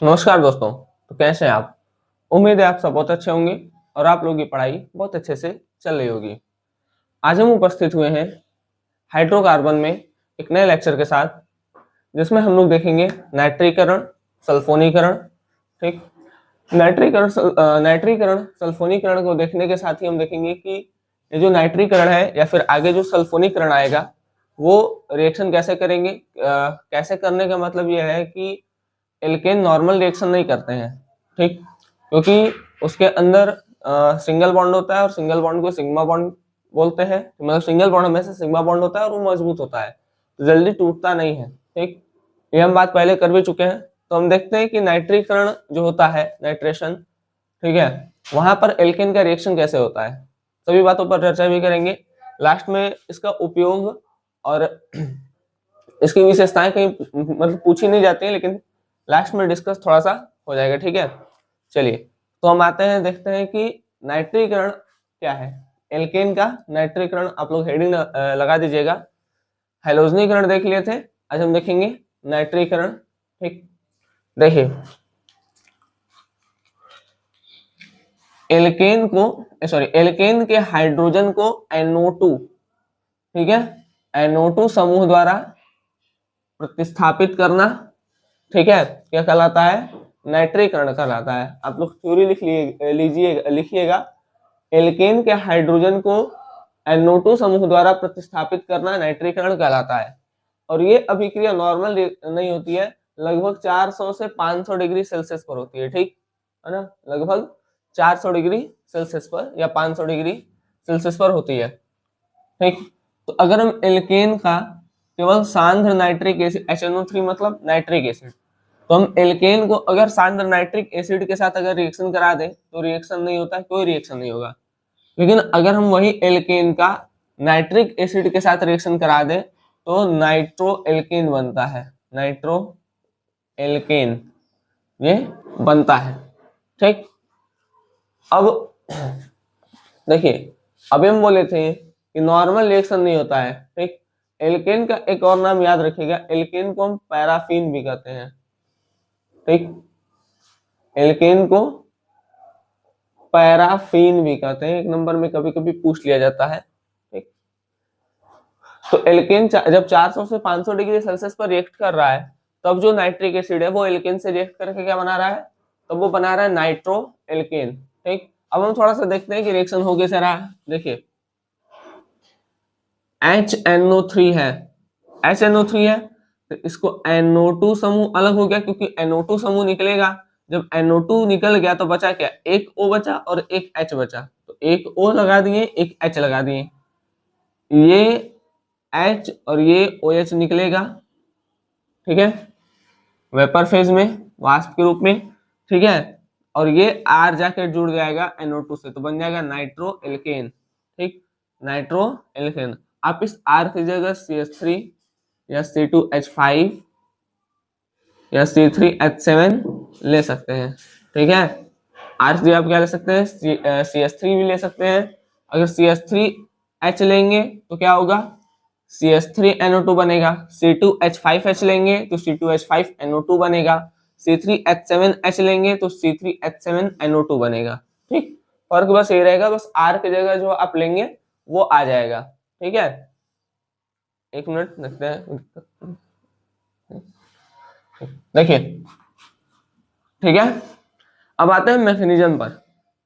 नमस्कार दोस्तों। तो कैसे हैं आप? उम्मीद है आप सब बहुत अच्छे होंगे और आप लोगों की पढ़ाई बहुत अच्छे से चल रही होगी। आज हम उपस्थित हुए हैं हाइड्रोकार्बन में एक नए लेक्चर के साथ, जिसमें हम लोग देखेंगे नाइट्रीकरण, सल्फोनीकरण। ठीक। नाइट्रीकरण सल्फोनीकरण को देखने के साथ ही हम देखेंगे कि ये जो नाइट्रीकरण है या फिर आगे जो सल्फोनीकरण आएगा वो रिएक्शन कैसे करेंगे। कैसे करने का मतलब ये है कि एल्केन नॉर्मल रिएक्शन नहीं करते हैं। ठीक। क्योंकि उसके अंदर सिंगल बॉन्ड होता है और सिंगल बॉन्ड को सिग्मा बॉन्ड बोलते हैं। मतलब सिंगल बॉन्ड हमेशा सिग्मा बॉन्ड होता है और वो मजबूत होता है, तो जल्दी टूटता नहीं है। ठीक। ये हम बात पहले कर भी चुके हैं। तो हम देखते हैं कि नाइट्रीकरण जो होता है, नाइट्रेशन, ठीक है, वहां पर एल्केन का रिएक्शन कैसे होता है, सभी बातों पर चर्चा भी करेंगे। लास्ट में इसका उपयोग और इसकी विशेषताएं कहीं मतलब पूछी नहीं जाती है, लेकिन लास्ट में डिस्कस थोड़ा सा हो जाएगा। ठीक है, चलिए तो हम आते हैं, देखते हैं कि नाइट्रीकरण क्या है। एल्केन का नाइट्रीकरण आप लोग हेडिंग लगा दीजिएगा। हैलोजनीकरण देख लिए थे, आज हम देखेंगे नाइट्रीकरण। ठीक। देखिए, एल्केन को एल्केन के हाइड्रोजन को NO2, ठीक है, NO2 समूह द्वारा प्रतिस्थापित करना, ठीक है, क्या कहलाता है? नाइट्रीकरण कहलाता है। आप लोग थ्योरी लिखिएगा। एल्केन के हाइड्रोजन को NO2 समूह द्वारा प्रतिस्थापित करना नाइट्रीकरण कहलाता है। और ये अभिक्रिया नॉर्मल नहीं होती है, लगभग 400 से 500 डिग्री सेल्सियस पर होती है। ठीक है ना, लगभग 400 डिग्री सेल्सियस पर या 500 डिग्री सेल्सियस पर होती है। ठीक। तो अगर हम एल्केन का केवल सांद्र नाइट्रिक एसिड HNO3 मतलब नाइट्रिक एसिड, तो हम एल्केन को अगर सांद्र नाइट्रिक एसिड के साथ अगर रिएक्शन करा दें तो रिएक्शन नहीं होता है, कोई रिएक्शन नहीं होगा। लेकिन अगर हम वही एल्केन का नाइट्रिक एसिड के साथ रिएक्शन करा दें तो नाइट्रो एल्केन बनता है। नाइट्रो एल्केन ये बनता है। ठीक। अब देखिए, अभी हम बोले थे कि नॉर्मल रिएक्शन नहीं होता है। ठीक। एल्केन का एक और नाम याद रखिएगा, एल्केन को हम पैराफिन भी कहते हैं। ठीक। एल्केन को पैराफिन भी कहते हैं, एक नंबर में कभी कभी पूछ लिया जाता है। ठीक। तो एल्केन जब 400 से 500 डिग्री सेल्सियस पर रिएक्ट कर रहा है, तब जो नाइट्रिक एसिड है वो एल्केन से रिएक्ट करके क्या बना रहा है? तब वो बना रहा है नाइट्रो एल्केन। ठीक। अब हम थोड़ा सा देखते हैं कि रिएक्शन हो कैसे रहा है। देखिए, HNO3 है, HNO3 है, तो इसको NO2 समूह अलग हो गया, क्योंकि NO2 समूह निकलेगा। जब NO2 निकल गया तो बचा क्या? एक O बचा और एक H बचा। तो एक O लगा दिए, एक H लगा दिए, ये H और ये OH निकलेगा। ठीक है, वेपर फेज में, वाष्प के रूप में। ठीक है, और ये R जाकर जुड़ जाएगा NO2 से, तो बन जाएगा नाइट्रो एल्केन। ठीक, नाइट्रो एल्केन। आप इस R की जगह CH3 या C2H5 या C3H7 ले सकते हैं। ठीक है, R की आप क्या ले सकते हैं? CH3 भी ले सकते हैं। अगर CH3H लेंगे तो क्या होगा? CH3NO2 बनेगा। C2H5H लेंगे तो C2H5NO2 बनेगा। C3H7H लेंगे तो C3H7NO2 बनेगा। ठीक, फर्क बस ये रहेगा, बस R की जगह जो आप लेंगे वो आ जाएगा। ठीक है, एक मिनट देखते हैं। देखिए, ठीक है, अब आते हैं मैकेनिज्म पर।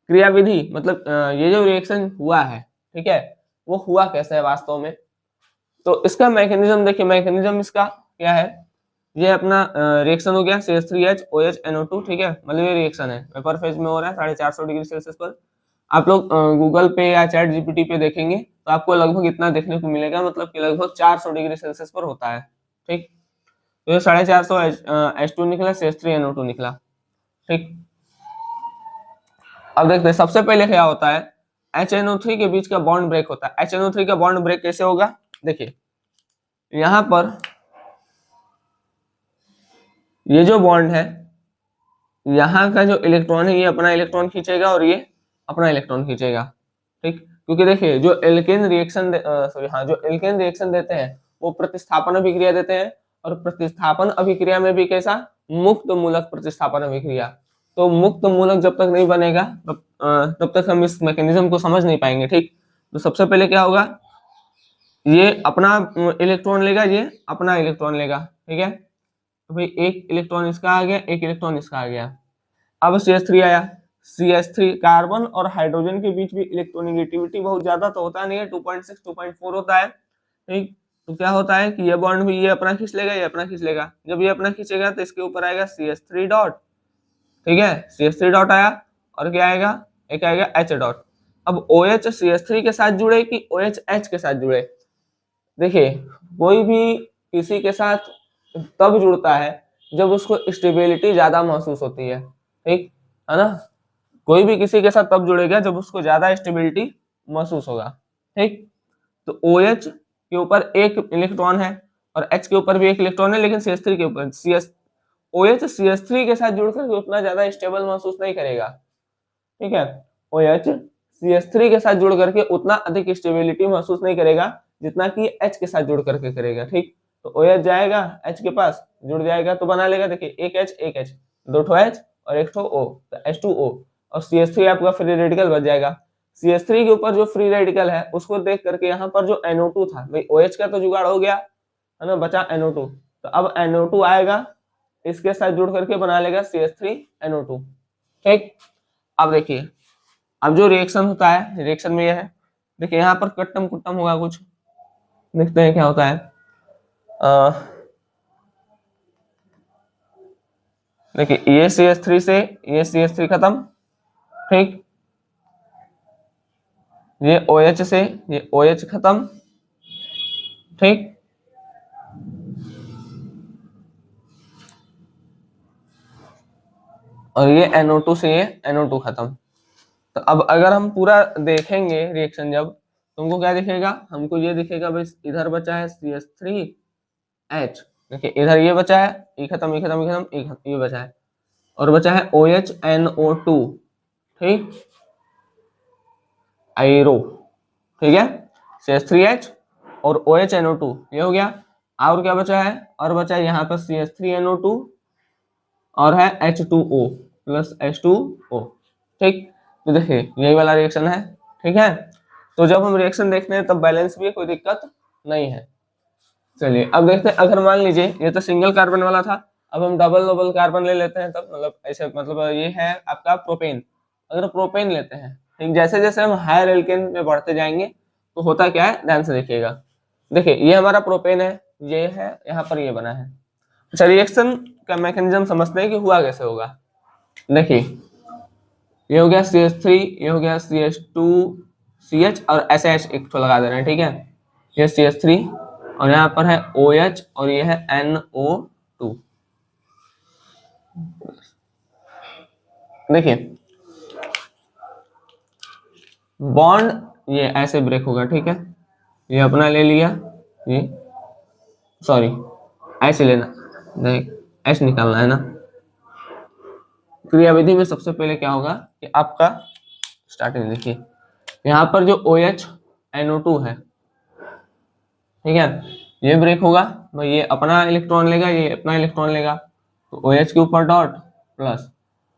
क्रियाविधि मतलब ये जो रिएक्शन हुआ है, ठीक है, वो हुआ कैसे है वास्तव में। तो इसका मैकेनिज्म देखिए, मैकेनिज्म इसका क्या है? ये अपना रिएक्शन हो गया CH3H OH NO2। ठीक है, मतलब ये रिएक्शन है, वेपर फेज में हो रहा है 450 डिग्री सेल्सियस पर। आप लोग गूगल पे या चैट जीपीटी पे देखेंगे तो आपको लगभग इतना देखने को मिलेगा, मतलब कि लगभग 400 डिग्री सेल्सियस पर होता है। ठीक, तो ये 450 H2 निकला, CH3NO2 निकला। ठीक, अब देखते हैं सबसे पहले क्या होता है। HNO3 के बीच का बॉन्ड ब्रेक होता है। HNO3 का बॉन्ड ब्रेक कैसे होगा? देखिए, यहां पर ये जो बॉन्ड है, यहाँ का जो इलेक्ट्रॉन है ये अपना इलेक्ट्रॉन खींचेगा और ये अपना इलेक्ट्रॉन खींचेगा। ठीक, क्योंकि देखिए जो एल्केन रिएक्शन देते हैं वो प्रतिस्थापन अभिक्रिया देते हैं, और प्रतिस्थापन अभिक्रिया में भी कैसा, मुक्त मूलक प्रतिस्थापन अभिक्रिया। तो मुक्त मूलक जब तक नहीं बनेगा तब तक हम इस मैकेनिज्म को समझ नहीं पाएंगे। ठीक, तो सबसे पहले क्या होगा, ये अपना इलेक्ट्रॉन लेगा, ये अपना इलेक्ट्रॉन लेगा। ठीक है, तो भाई एक इलेक्ट्रॉन इसका आ गया, एक इलेक्ट्रॉन इसका आ गया। अब CH3 आया, CH3 कार्बन और हाइड्रोजन के बीच भी इलेक्ट्रोनेगेटिविटी बहुत ज्यादा तो होता नहीं है, 2.6 2.4 होता है। ठीक, तो क्या होता है कि ये बॉन्ड भी ये अपना खींच लेगा, ये अपना खींच लेगा। जब ये अपना खींचेगा तो इसके ऊपर आएगा CH3 डॉट। ठीक है, CH3 डॉट आया, और क्या आएगा, एक आएगा H डॉट। अब OH CH3 के साथ जुड़े कि OH H के साथ जुड़े। देखिए, कोई भी किसी के साथ तब जुड़ता है जब उसको स्टेबिलिटी ज्यादा महसूस होती है। ठीक है ना, कोई भी किसी के साथ तब जुड़ेगा जब उसको ज्यादा स्टेबिलिटी महसूस होगा। ठीक, तो OH के ऊपर एक इलेक्ट्रॉन है और H के ऊपर भी एक इलेक्ट्रॉन है, लेकिन CH3 के ऊपर OH CH3 के साथ जुड़कर उतना ज्यादा स्टेबल महसूस नहीं करेगा। ठीक है, OH CH3 के साथ जुड़ करके उतना अधिक स्टेबिलिटी महसूस नहीं करेगा जितना कि H के साथ जुड़ करके करेगा। ठीक, तो OH जाएगा H के पास, जुड़ जाएगा तो बना लेगा, देखिए एक H, दो ठो H और एक ठो O, तो H2O, और CH3 आपका फ्री रेडिकल बच जाएगा। CH3 के ऊपर जो फ्री रेडिकल है उसको देख करके यहाँ पर जो NO2 था, भाई OH का तो जुगाड़ हो गया है ना, बचा NO2, तो अब NO2 आएगा, इसके साथ जुड़ करके बना लेगा CH3NO2। ठीक, अब देखिए, अब जो रिएक्शन होता है, रिएक्शन में यह है, देखिए यहाँ पर कट्टम कुट्टम होगा कुछ, देखते हैं क्या होता है। देखिए ये CH3 से ये CH3 खत्म। ठीक, ये OH से ये OH खत्म। ठीक, और ये NO2 से ये NO2 खत्म। तो अब अगर हम पूरा देखेंगे रिएक्शन, जब तुमको क्या दिखेगा, हमको ये दिखेगा भाई इधर बचा है CH3H, देखिए इधर ये बचा है, ये खत्म, ये खत्म, ये खत्म, ये बचा है, और बचा है OHNO2। ठीक, आयरो। ठीक है, CH3H और OHNO2 ये हो गया। और क्या बचा है, और बचा है यहाँ पर CH3NO2 और है H2O प्लस H2O। ठीक, तो देखिए यही वाला रिएक्शन है। ठीक है, तो जब हम रिएक्शन देखते हैं तब बैलेंस भी है, कोई दिक्कत नहीं है। चलिए अब देखते हैं, अगर मान लीजिए ये तो सिंगल कार्बन वाला था, अब हम डबल डबल कार्बन ले लेते हैं, तब मतलब ऐसे, मतलब ये है आपका प्रोपेन। अगर प्रोपेन लेते हैं, ठीक, जैसे जैसे हम हायर एल्केन में बढ़ते जाएंगे तो होता क्या है, ध्यान से देखिएगा। देखिए ये हमारा प्रोपेन है, ये है, यहाँ पर ये बना है। अच्छा, रिएक्शन का मैकेनिज्म समझते हैं कि हुआ कैसे होगा। देखिए ये हो गया CH3, ये हो गया CH2CH और SH एक तो लगा दे रहे हैं। ठीक है, ये CH3 और यहाँ पर है OH और ये है NO2। देखिए बॉन्ड ये ऐसे ब्रेक होगा। ठीक है, ये अपना ले लिया, ये सॉरी ऐसे लेना, देख ऐसे निकालना है ना। क्रियाविधि में सबसे पहले क्या होगा कि आपका स्टार्टिंग देखिए, यहाँ पर जो OH NO2 है, ठीक है, ये ब्रेक होगा, भाई ये अपना इलेक्ट्रॉन लेगा, ये अपना इलेक्ट्रॉन लेगा, तो OH के ऊपर डॉट प्लस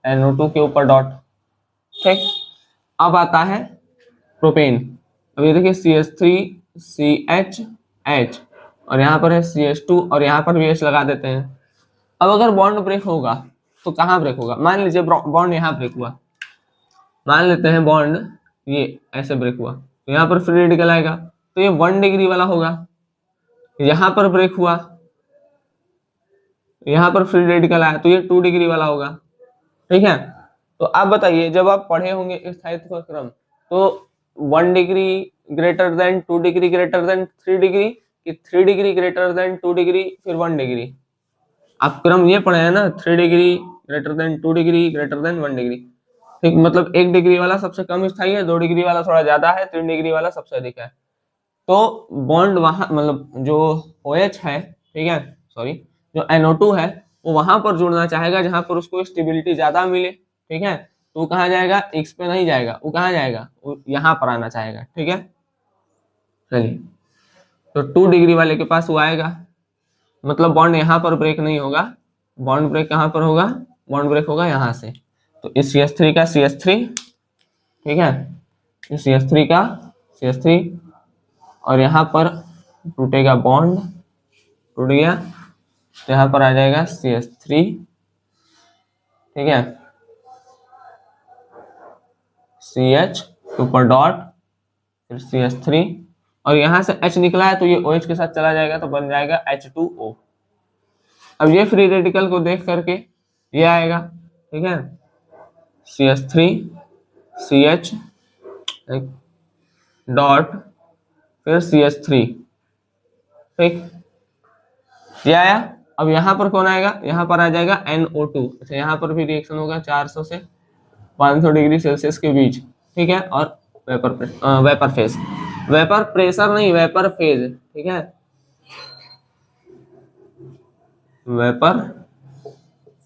NO2 के ऊपर डॉट। ठीक, अब आता है प्रोपेन। अब ये देखिए CH3CHH और यहाँ पर है CH2 और यहाँ पर भी H लगा देते हैं। अब अगर बॉन्ड ब्रेक होगा तो कहाँ ब्रेक होगा, मान लीजिए बॉन्ड यहाँ ब्रेक हुआ, मान लेते हैं बॉन्ड ये ऐसे ब्रेक हुआ, तो यहाँ पर फ्री रेडिकल आएगा, तो ये 1 डिग्री वाला होगा। यहाँ पर ब्रेक हुआ, यहाँ पर फ्री रेडिकल आया, तो ये 2 डिग्री वाला होगा। ठीक है, तो आप बताइए, जब आप पढ़े होंगे स्थायित्व क्रम, तो 1 degree greater than 2 degree greater than 3 degree, कि 3 डिग्री ग्रेटर देन 2 डिग्री फिर 1 डिग्री, आप क्रम ये पढ़े हैं ना, 3 degree greater than 2 degree greater than 1 degree. ठीक, मतलब 1 डिग्री वाला सबसे कम स्थायी है, 2 डिग्री वाला थोड़ा ज्यादा है, 3 डिग्री वाला सबसे अधिक है। तो बॉन्ड वहां, मतलब जो OH है, ठीक है, सॉरी जो NO2 है, वो वहां पर जुड़ना चाहेगा जहां पर उसको स्टेबिलिटी ज्यादा मिले। ठीक है, तो वो कहाँ जाएगा, X पे नहीं जाएगा, वो कहाँ जाएगा, वो यहाँ पर आना चाहेगा। ठीक है, चलिए तो 2 डिग्री वाले के पास वो आएगा, मतलब बॉन्ड यहाँ पर ब्रेक नहीं होगा, बॉन्ड ब्रेक कहाँ पर होगा, बॉन्ड ब्रेक होगा यहाँ से। तो इस CH3 का CH3, ठीक है, इस CH3 का CH3, और यहाँ पर टूटेगा बॉन्ड, टूट गया, तो यहाँ पर आ जाएगा CH3, ठीक है, CH ऊपर डॉट, फिर CH3, और यहाँ से H निकला है तो ये OH के साथ चला जाएगा तो बन जाएगा H2O। अब ये फ्री रेडिकल को देख करके ये आएगा, ठीक है, CH3 CH डॉट फिर CH3, ठीक, ये आया। अब यहाँ पर कौन आएगा, यहाँ पर आ जाएगा NO2। अच्छा, यहाँ पर भी रिएक्शन होगा 400 से 500 डिग्री सेल्सियस के बीच, ठीक है, और वेपर फेज, वेपर प्रेशर नहीं, वेपर फेज, ठीक है, वेपर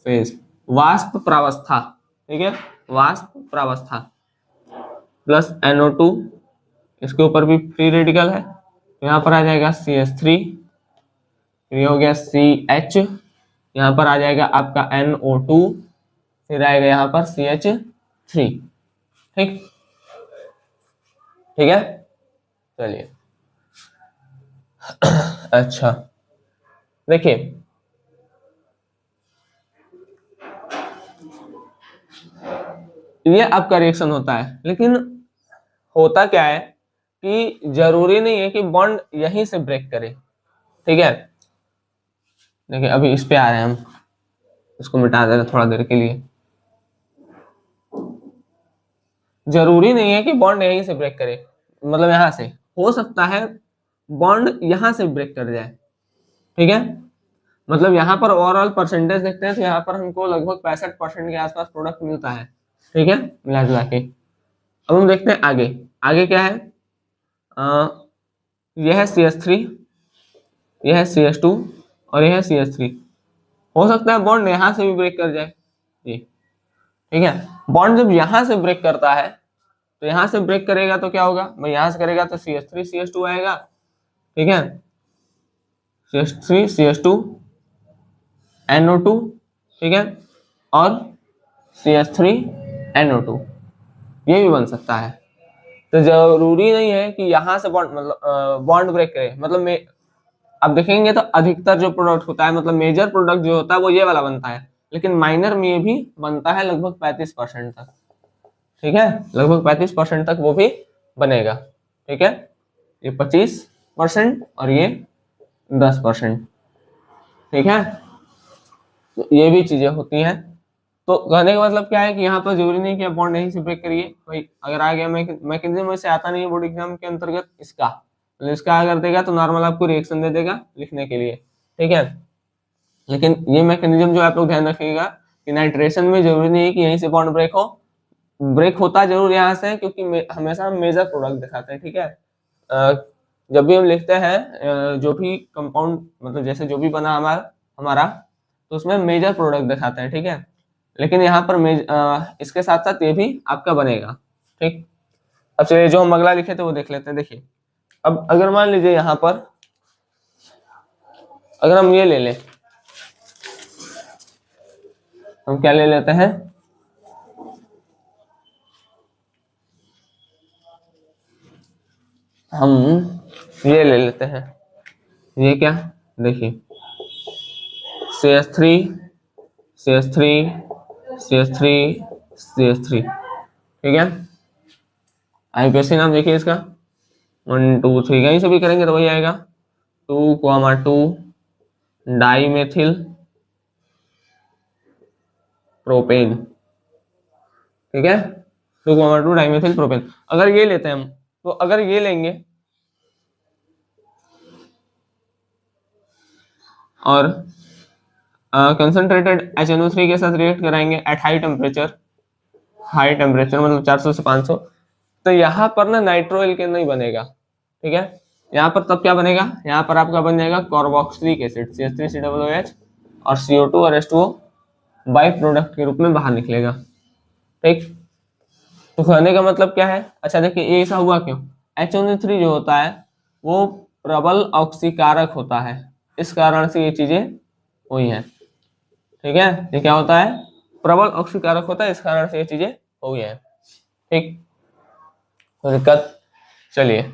फेज, वाष्प प्रावस्था, ठीक है, वाष्प प्रावस्था, प्लस NO2, इसके ऊपर भी फ्री रेडिकल है, तो यहाँ पर आ जाएगा CH3, ये हो गया CH, यहाँ पर आ जाएगा आपका NO2, फिर आएगा यहाँ पर CH3, ठीक, ठीक है, चलिए। अच्छा, देखिए ये आपका रिएक्शन होता है, लेकिन होता क्या है कि जरूरी नहीं है कि बॉन्ड यहीं से ब्रेक करे, ठीक है। देखिए अभी इस पे आ रहे हैं हम, इसको मिटा देना थोड़ा देर के लिए। जरूरी नहीं है कि बॉन्ड यहीं से ब्रेक करे, मतलब यहां से हो सकता है बॉन्ड यहां से ब्रेक कर जाए, ठीक है। मतलब यहाँ पर ओवरऑल परसेंटेज देखते हैं तो यहाँ पर हमको लगभग 65% के आसपास प्रोडक्ट मिलता है, ठीक है, मिला जुला के। अब हम देखते हैं आगे, आगे क्या है, यह है CH3, यह है CH2 और यह है CH3। हो सकता है बॉन्ड यहां से भी ब्रेक कर जाए, जी, ठीक है। बॉन्ड जब यहां से ब्रेक करता है तो यहां से ब्रेक करेगा तो क्या होगा, भाई यहां से करेगा तो CH3 CH2 आएगा, ठीक है, CH3 CH2 NO2, ठीक है, और CH3 NO2, ये भी बन सकता है। तो जरूरी नहीं है कि यहां से बॉन्ड, मतलब बॉन्ड ब्रेक करे, मतलब में आप देखेंगे तो अधिकतर जो प्रोडक्ट होता है, मतलब मेजर प्रोडक्ट जो होता है वो ये वाला बनता है, लेकिन माइनर में भी बनता है लगभग 35% तक, ठीक है, लगभग 35% तक वो भी बनेगा, ठीक है, ये 25% और ये 10%, ठीक है। तो ये भी चीजें होती हैं। तो कहने का मतलब क्या है कि यहाँ पर जरूरी नहीं कि आप बॉन्ड यहीं से ब्रेक करिए, भाई अगर आ गया मैकेनिज्म में से आता नहीं है बोर्ड एग्जाम के अंतर्गत इसका, तो इसका अगर देगा तो नॉर्मल आपको रिएक्शन दे देगा लिखने के लिए, ठीक है। लेकिन ये मैकेनिज्म जो आप लोग ध्यान रखिएगा कि नाइट्रेशन में जरूरी नहीं है कि यहीं से बॉन्ड ब्रेक हो, ब्रेक होता जरूर यहाँ से, क्योंकि हमेशा हम मेजर प्रोडक्ट दिखाते हैं, ठीक है। जब भी हम लिखते हैं जो भी कंपाउंड, मतलब जैसे जो भी बना हमारा तो उसमें मेजर प्रोडक्ट दिखाते हैं, ठीक है। लेकिन यहाँ पर इसके साथ साथ ये भी आपका बनेगा, ठीक। अब चलिए जो हम अगला लिखे थे वो देख लेते हैं। देखिए अब अगर मान लीजिए यहाँ पर अगर हम ये ले लें, हम क्या ले लेते हैं, हम ये ले लेते हैं, ये क्या, देखिए CH3 CH3 CH3 CH3, ठीक है। आईपीएससी नाम देखिए इसका 1 2 3, कहीं से भी करेंगे तो वही आएगा 2,2 डाईमेथिल प्रोपेन, ठीक है, 2,2 डाईमेथिल प्रोपेन। अगर ये लेते हैं हम, तो अगर ये लेंगे और कंसंट्रेटेड HNO3 के साथ रिएक्ट कराएंगे एट हाई टेम्परेचर मतलब 400 से 500, तो यहाँ पर ना नाइट्रो एल्केन नहीं बनेगा, ठीक है। यहाँ पर तब क्या बनेगा, यहाँ पर आपका बन जाएगा कार्बोक्सिलिक एसिड CH3COOH और CO2 और H2O बाई प्रोडक्ट के रूप में बाहर निकलेगा, ठीक। तो कहने का मतलब क्या है, अच्छा देखिए ये ऐसा हुआ क्यों, HNO3 जो होता है वो प्रबल ऑक्सीकारक होता है, इस कारण से ये चीजें हुई हैं। ठीक है, ये क्या होता है, प्रबल ऑक्सीकारक होता है, इस कारण से ये चीजें हुई हैं। ठीक, तो दिक्कत। चलिए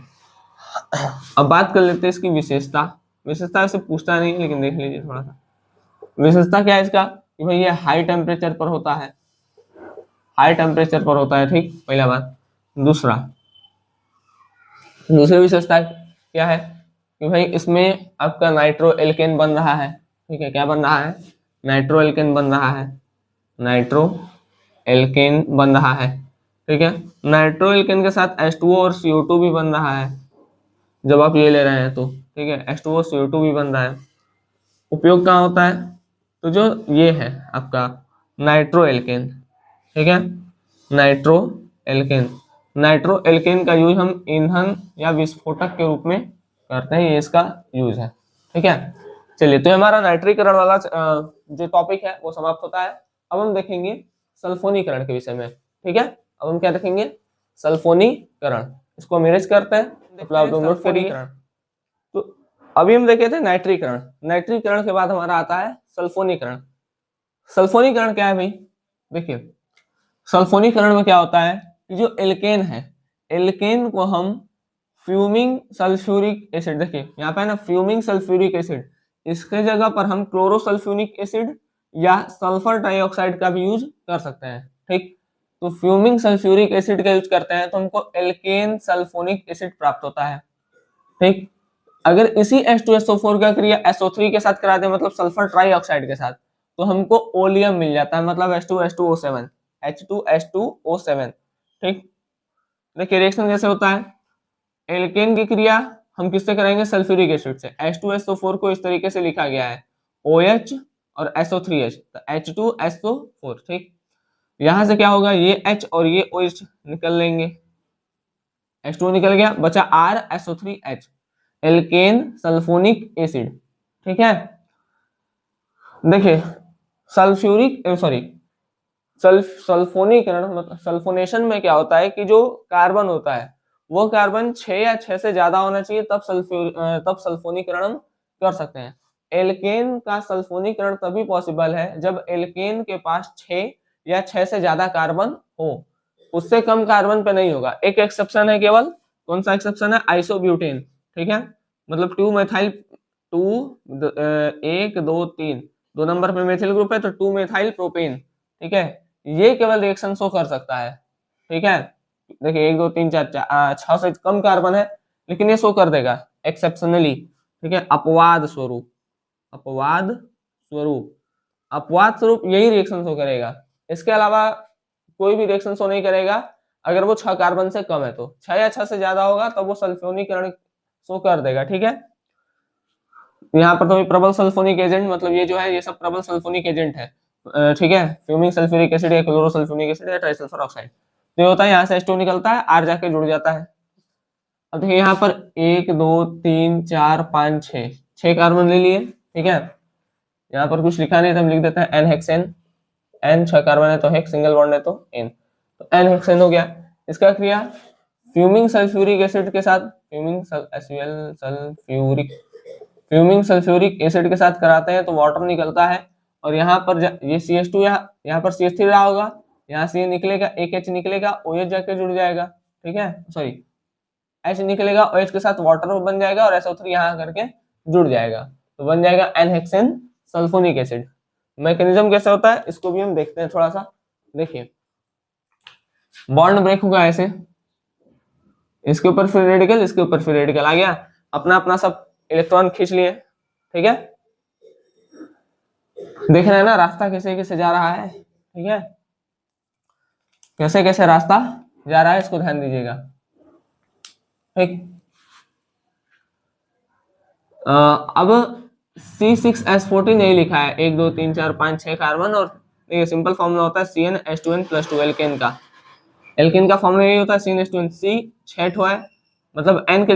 अब बात कर लेते हैं इसकी विशेषता। विशेषता इसे पूछता नहीं है, लेकिन देख लीजिए थोड़ा सा। विशेषता क्या है इसका कि भाई ये हाई टेम्परेचर पर होता है, हाई टेम्परेचर पर होता है। ठीक, पहला बात। दूसरी विशेषता क्या है कि भाई इसमें आपका नाइट्रो एल्केन बन रहा है। ठीक है, क्या बन रहा है, नाइट्रो एल्केन बन रहा है, नाइट्रो एल्केन बन रहा है। ठीक है, नाइट्रो एल्केन के साथ H2O और CO2 भी बन रहा है जब आप ये ले रहे हैं तो। ठीक है, H2O CO2 भी बन रहा है। उपयोग कहाँ होता है, तो जो ये है आपका नाइट्रो एल्केन। ठीक है, नाइट्रो एल्केन, नाइट्रो एल्केन का यूज हम ईंधन या विस्फोटक के रूप में करते हैं, ये इसका यूज है। ठीक है, चलिए तो हमारा नाइट्रीकरण वाला जो टॉपिक है वो समाप्त होता है। अब हम देखेंगे सल्फोनीकरण के विषय में। ठीक है, अब हम क्या देखेंगे, सल्फोनीकरण। इसको हम इरेज करते हैं, नोट करिए। तो अभी हम देखे थे नाइट्रीकरण, नाइट्रीकरण के बाद हमारा आता है सल्फोनीकरण। सल्फोनीकरण क्या है भाई, देखिए सल्फोनीकरण में क्या होता है कि जो एल्केन है, एल्केन को हम फ्यूमिंग सल्फ्यूरिक एसिड, देखिए यहाँ पे है ना फ्यूमिंग सल्फ्यूरिक एसिड, इसके जगह पर हम क्लोरोसल्फ्यूरिक एसिड या सल्फर डाइऑक्साइड का भी यूज कर सकते हैं। ठीक, तो फ्यूमिंग सल्फ्यूरिक एसिड का यूज करते हैं तो हमको एल्केन सल्फोनिक एसिड प्राप्त होता है। ठीक, अगर इसी H2SO4 का क्रिया SO3 के साथ करा दे, मतलब सल्फर ट्राइऑक्साइड के साथ, तो हमको ओलियम मिल जाता है, मतलब H2H2O7, H2H2O7। ठीक, देखिए रिएक्शन कैसे होता है, एल्केन की क्रिया हम किससे कराएंगे, सल्फ्यूरिक एसिड से। H2SO4 को इस तरीके से लिखा गया है OH और SO3H, तो H2SO4। ठीक, यहां से क्या होगा, ये H और ये OH निकल लेंगे, H2O निकल गया, बचा RSO3H, एल्केन सल्फोनिक एसिड। ठीक है, देखिए सल्फोनीकरण मतलब सल्फोनेशन में क्या होता है कि जो कार्बन होता है वो कार्बन 6 या 6 से ज्यादा होना चाहिए, तब सल्फोनीकरण कर सकते हैं। एल्केन का सल्फोनीकरण तभी पॉसिबल है जब एल्केन के पास 6 या 6 से ज्यादा कार्बन हो, उससे कम कार्बन पे नहीं होगा। एक एक्सेप्शन है केवल, कौन सा एक्सेप्शन है, आइसोब्यूटेन। ठीक है, मतलब 2 मेथाइल 2 1 2 3 2 नंबर पे मेथिल ग्रुप है तो 2 मेथाइल प्रोपेन। ठीक है, ये केवल रिएक्शन शो कर सकता है। ठीक है, देखिए 1 2 3 4 6 से कम कार्बन है, लेकिन ये शो कर देगा एक्सेप्शनली। ठीक है, अपवाद स्वरूप, अपवाद स्वरूप, अपवाद स्वरूप यही रिएक्शन शो करेगा, इसके अलावा कोई भी रिएक्शन शो नहीं करेगा। अगर वो 6 कार्बन से कम है तो, 6 या 6 से ज्यादा होगा तब वो सल्फोनीकरण शो कर देगा। ठीक है, यहाँ पर तो प्रबल सल्फोनिक एजेंट, मतलब ये जो है ये सब प्रबल सल्फोनिक एजेंट है। ठीक है, फ्यूमिंग सल्फ्यूरिक एसिड या क्लोरोसल्फोनिक एसिड या ट्राइसल्फर ऑक्साइड, तो ये होता है यहाँ से H2 निकलता है, R जाके जुड़ जाता है। अब देखिए यहाँ पर 1 2 3 4 5 6 कार्बन ले लिए। ठीक है, यहाँ पर कुछ लिखा नहीं तो हम लिख देते हैं एन हेक्सेन, एन 6 कार्बन है तो हेक्स, सिंगल बॉन्ड है तो एन, तो एन हेक्सेन हो गया। इसका क्रिया फ्यूमिंग सल्फ्यूरिक एसिड के साथ, फ्यूमिंग सल्फ्यूरिक एसिड के साथ कराते हैं तो वाटर निकलता है, और यहाँ पर ये CH2 यहाँ पर CH3 रहा होगा, यहाँ से ये निकलेगा, एक H निकलेगा, OH जाके जुड़ जाएगा। ठीक है, सॉरी H निकलेगा, OH के साथ वाटर बन जाएगा और SO3 यहाँ करके जुड़ जाएगा, तो बन जाएगा n hexane sulphonic acid. Mechanism कैसे होता है इसको भी हम देखते हैं थोड़ा सा। देखिए बॉन्ड ब्रेक होगा ऐसे, इसके ऊपर फ्री रेडिकल, इसके ऊपर फ्री रेडिकल आ गया, अपना अपना सब इलेक्ट्रॉन खींच लिए। ठीक है, देख रहे हैं ना रास्ता कैसे कैसे जा रहा है। ठीक है, कैसे कैसे रास्ता जा रहा है, इसको ध्यान दीजिएगा। ठीक, अब C6H14 नहीं लिखा है, 1 2 3 4 5 6 कार्बन, और ये सिंपल फॉर्मूला होता है CnH2n+2 एल्केन का। एल्केन का फॉर्मूला यही होता है CnH2n, C 6 ठो है, मतलब n की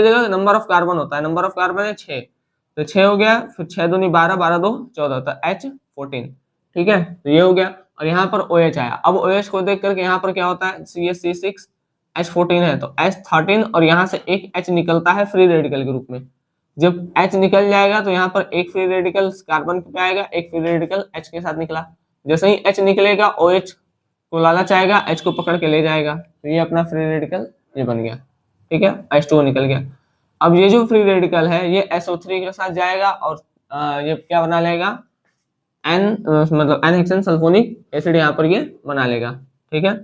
जगह नंबर ऑफ कार्बन होता है, नंबर ऑफ कार्बन है 6, तो 6 हो गया, फिर 6 दूनी 12, 12 2 14, तो H14। ठीक है, तो ये हो गया, और यहाँ पर OH आया। अब OH को देख करके यहाँ पर क्या होता है, CH6H14 है तो H13, और यहाँ से एक H निकलता है फ्री रेडिकल के रूप में, जब H निकल जाएगा तो यहाँ पर एक फ्री रेडिकल कार्बन पे आएगा, एक फ्री रेडिकल H के साथ निकला। जैसे ही H निकलेगा OH को लालच आएगा, H को पकड़ के ले जाएगा, तो ये अपना फ्री रेडिकल ये बन गया, ठीक है, H2O निकल गया। अब ये जो फ्री रेडिकल है ये SO3 के साथ जाएगा और ये क्या बना लेगा, मतलब N हेक्सेन सल्फोनिक एसिड यहाँ पर ये बना लेगा, ठीक है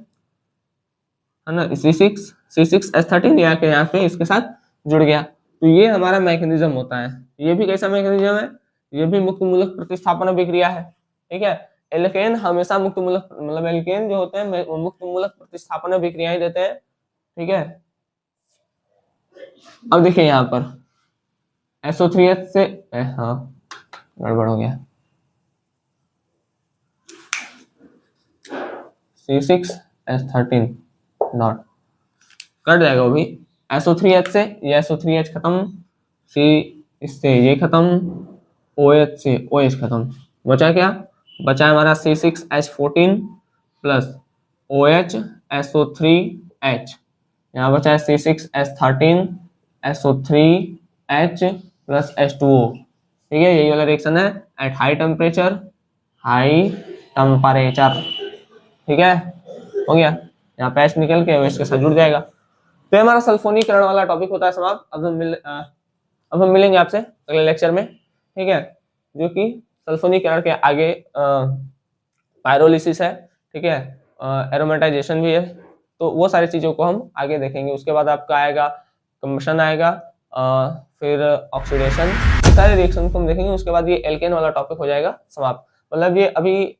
ना। C6H13 यहाँ पे इसके साथ जुड़ गया। तो ये हमारा मैकेनिज्म होता है। ये भी कैसा मैकेनिज्म है, ये भी मुक्त मूलक प्रतिस्थापन अभिक्रिया है, ठीक है। एल्केन हमेशा मुक्त मूलक, मतलब एल्केन जो होते हैं वो मुक्त मूलक प्रतिस्थापन अभिक्रियाएं देते हैं, ठीक है। अब देखिए यहाँ पर SO3H से हाँ गड़बड़ हो गया, C6H13 नॉट कट जाएगा वो भी। SO3H से ये SO3H खत्म, C इससे ये खत्म, OH से OH खत्म, बचा क्या, बचा हमारा C6H14 प्लस OH SO3H, यहाँ बचा है C6H13 SO3H प्लस H2O, ठीक है। यही वाला रिएक्शन है एट हाई टेम्परेचर, ठीक है, हो गया। यहाँ पे H निकल के OH के साथ जुड़ जाएगा। तो हमारा सल्फोनीकरण वाला टॉपिक होता है समाप्त। अब हम मिलेंगे आपसे अगले लेक्चर में, ठीक है, जो कि सल्फोनीकरण के आगे पायरोलिसिस है, ठीक है, एरोमेटाइजेशन भी है। तो वो सारी चीजों को हम आगे देखेंगे। उसके बाद आपका आएगा कंबशन आएगा, फिर ऑक्सीडेशन, सारे रिएक्शन को हम देखेंगे। उसके बाद ये एल्केन वाला टॉपिक हो जाएगा समाप्त। मतलब ये अभी